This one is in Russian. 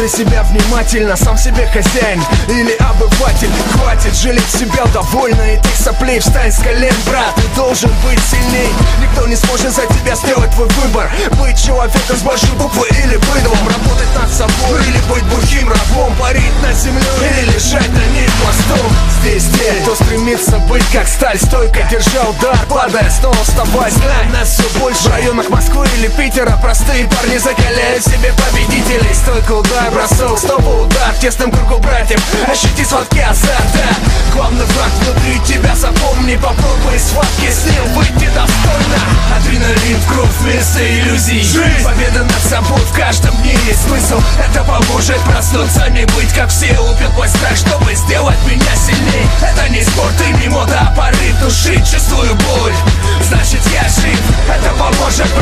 Слушай себя внимательно, сам себе хозяин или обыватель. Хватит жалеть себя, довольно этих соплей. Встань с колен, брат, ты должен быть сильней. Никто не сможет за тебя сделать твой выбор. Быть человеком с большой буквы или быдлом. Работать над собой или быть бухим рабом. Парить над землей или лежать на ней пластом. Здесь те, кто стремится быть как сталь, стойко держа удар, падая, снова вставай. Знай, нас все больше в районах Москвы или Питера. Простые парни закаляют себе победителей. Стойко удар, бросок, снова удар. В тесном кругу братьев ощути сладкий азарт, да. Главный враг внутри тебя, запомни. Попробуй из схватки с ним выйти достойно. Адреналин в кровь вместо иллюзий. Жизнь. Победа над собой в каждом дне есть смысл. Это поможет проснуться, не быть как все. Убьет мой страх, чтобы сделать меня сильней. Это не спорт и не мода, а порыв души. Чувствую боль, значит я жив. Это поможет